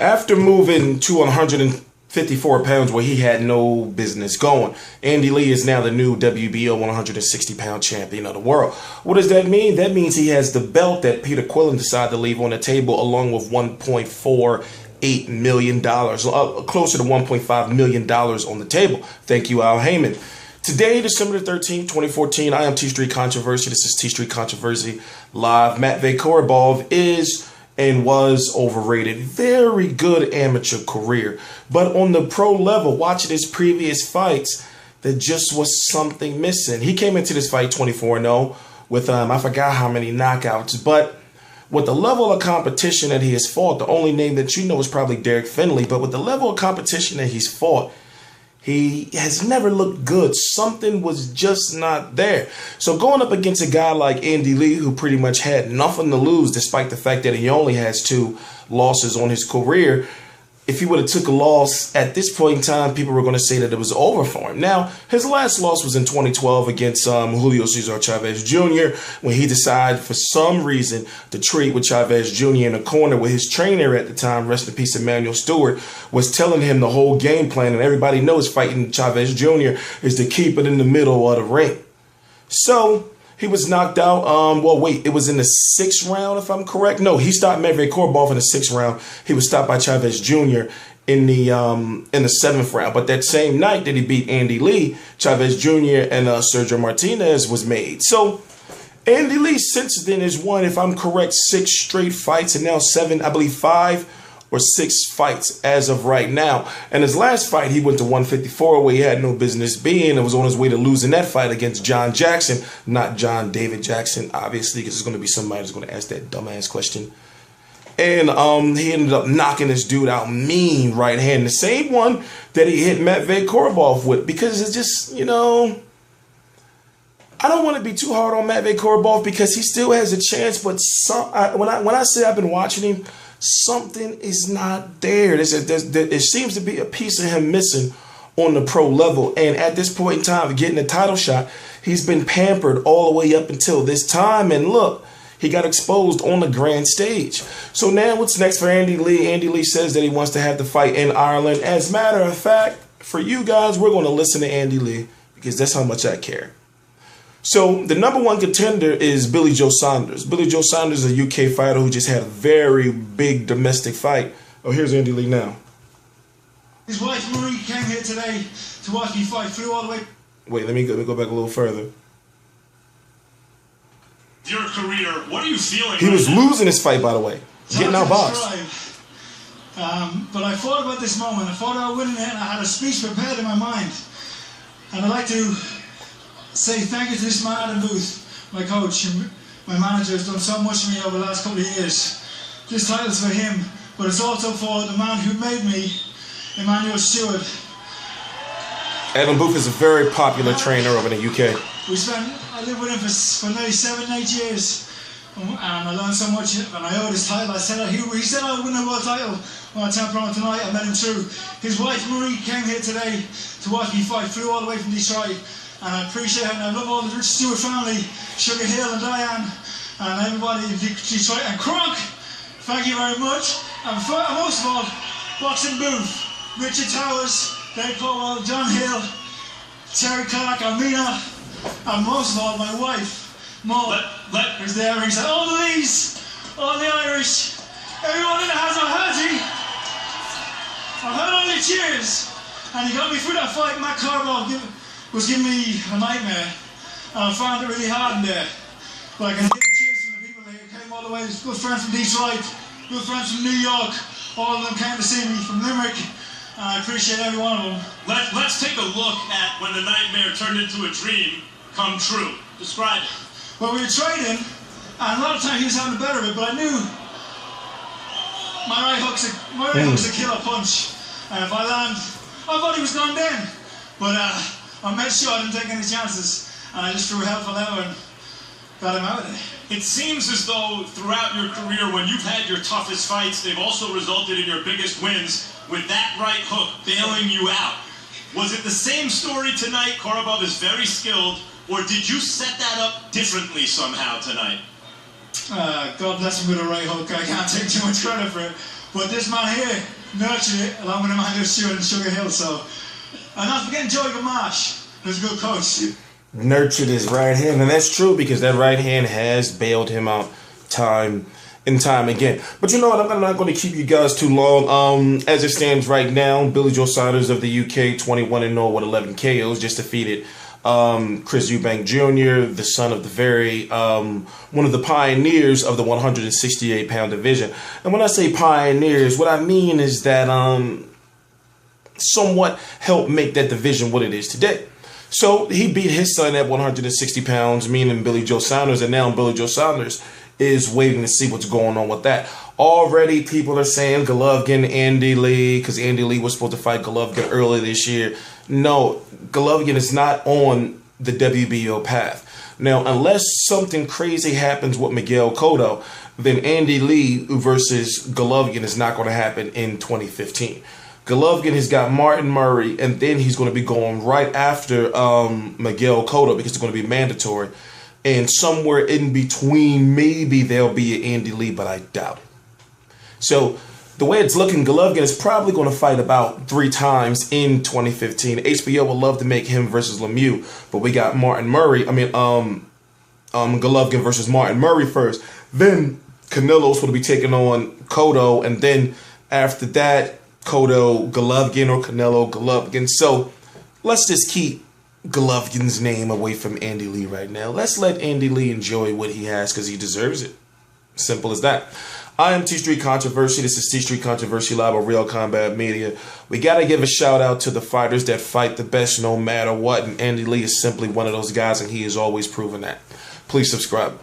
After moving to 154 pounds where he had no business going, Andy Lee is now the new WBO 160-pound champion of the world. What does that mean? That means he has the belt that Peter Quillin decided to leave on the table, along with $1.48 million, closer to $1.5 million on the table. Thank you, Al Haymon. Today, December the 13th, 2014, I am T Street Controversy. This is T Street Controversy Live. Matvey Korobov is and was overrated. Very good amateur career. But on the pro level, watching his previous fights, there just was something missing. He came into this fight 24-0 with, I forgot how many knockouts, but with the level of competition that he has fought, the only name that you know is probably Derek Finley, but with the level of competition that he's fought, he has never looked good. Something was just not there. So going up against a guy like Andy Lee, who pretty much had nothing to lose, despite the fact that he only has 2 losses on his career, if he would have took a loss at this point in time, people were going to say that it was over for him. Now, his last loss was in 2012 against Julio Cesar Chavez Jr. when he decided for some reason to trade with Chavez Jr. in a corner where his trainer at the time, rest in peace Emmanuel Stewart, was telling him the whole game plan. And everybody knows fighting Chavez Jr. is to keep it in the middle of the ring. So he was knocked out. It was in the 6th round, if I'm correct. No, he stopped Matvey Korobov in the 6th round. He was stopped by Chavez Jr. in the 7th round. But that same night that he beat Andy Lee, Chavez Jr. and Sergio Martinez was made. So Andy Lee since then has won, if I'm correct, 6 straight fights and now 7, I believe 5 or 6 fights as of right now. And his last fight, he went to 154 where he had no business being and was on his way to losing that fight against John Jackson, not John David Jackson, obviously, because there's going to be somebody who's going to ask that dumbass question. And he ended up knocking this dude out mean right hand, the same one that he hit Matvey Korobov with, because it's just, you know, I don't want to be too hard on Matvey Korobov because he still has a chance, but when I say I've been watching him, something is not there. There seems to be a piece of him missing on the pro level. And at this point in time, getting a title shot, he's been pampered all the way up until this time. And look, he got exposed on the grand stage. So now what's next for Andy Lee? Andy Lee says that he wants to have the fight in Ireland. As a matter of fact, for you guys, we're going to listen to Andy Lee because that's how much I care. So the number 1 contender is Billy Joe Saunders. Billy Joe Saunders is a UK fighter who just had a very big domestic fight. Oh, here's Andy Lee now. His wife Marie came here today to watch me fight. Flew all the way. Wait, let me go back a little further. Your career, what are you feeling? He was losing his fight, by the way. Getting outboxed. But I thought about this moment. I thought about winning it, and I had a speech prepared in my mind. And I'd like to say thank you to this man in the booth, my coach, and my manager has done so much for me over the last couple of years. This title's for him, but it's also for the man who made me, Emmanuel Stewart. Adam Booth is a very popular trainer over in the UK. I lived with him for nearly 7, 8 years, and I learned so much, and I owe this title. He said I would win a world title when I turned pro tonight. I met him through. His wife Marie came here today to watch me fight, flew all the way from Detroit. And I appreciate it, and I love all the Rich Stewart family, Sugar Hill and Diane, and everybody in Detroit, and Kronk, thank you very much. And most of all, Boxing Booth, Richard Towers, Dave Powell, John Hill, Terry Clark, Amina, and most of all, my wife, Maud, is there. He said, all the Lees, all the Irish, everyone in the house, I've heard all the cheers, and he got me through that fight. Matt Korobov was giving me a nightmare, and I found it really hard in there. But I can hear the cheers from the people here who came all the way. Good friends from Detroit, good friends from New York, all of them came to see me from Limerick, and I appreciate every one of them. Let's take a look at when the nightmare turned into a dream come true. Describe it. Well, we were trading, and a lot of times he was having the better of it, but I knew my right hook's a killer punch, and if I land, I thought he was gone then, but I made sure I didn't take any chances, and I just threw hell for leather and got him out of it. It seems as though throughout your career, when you've had your toughest fights, they've also resulted in your biggest wins with that right hook bailing you out. Was it the same story tonight? Korobov is very skilled, or did you set that up differently somehow tonight? God bless him with a right hook. I can't take too much credit for it. But this man here nurtured it along with Amanda Stewart and Sugar Hill. So, and not forgetting Joey Gamache, who's a good coach. Nurtured his right hand, and that's true because that right hand has bailed him out time and time again. But you know what? I'm not going to keep you guys too long. As it stands right now, Billy Joe Saunders of the UK, 21-0 with 11 KOs, just defeated Chris Eubank Jr., the son of the very one of the pioneers of the 168-pound division. And when I say pioneers, what I mean is that somewhat helped make that division what it is today. So he beat his son at 160 pounds, meaning Billy Joe Saunders, and now Billy Joe Saunders is waiting to see what's going on with that. Already people are saying Golovkin, Andy Lee, because Andy Lee was supposed to fight Golovkin earlier this year. No, Golovkin is not on the WBO path. Now, unless something crazy happens with Miguel Cotto, then Andy Lee versus Golovkin is not going to happen in 2015. Golovkin has got Martin Murray, and then he's going to be going right after Miguel Cotto because it's going to be mandatory. And somewhere in between, maybe there'll be an Andy Lee, but I doubt it. So the way it's looking, Golovkin is probably going to fight about 3 times in 2015. HBO would love to make him versus Lemieux, but we got Golovkin versus Martin Murray first. Then Canelo's going to be taking on Cotto, and then after that, Cotto, Golovkin, or Canelo, Golovkin. So let's just keep Golovkin's name away from Andy Lee right now. Let's let Andy Lee enjoy what he has because he deserves it. Simple as that. I am T-Street Controversy. This is T-Street Controversy Live on Real Combat Media. We got to give a shout out to the fighters that fight the best no matter what. And Andy Lee is simply one of those guys, and he has always proven that. Please subscribe.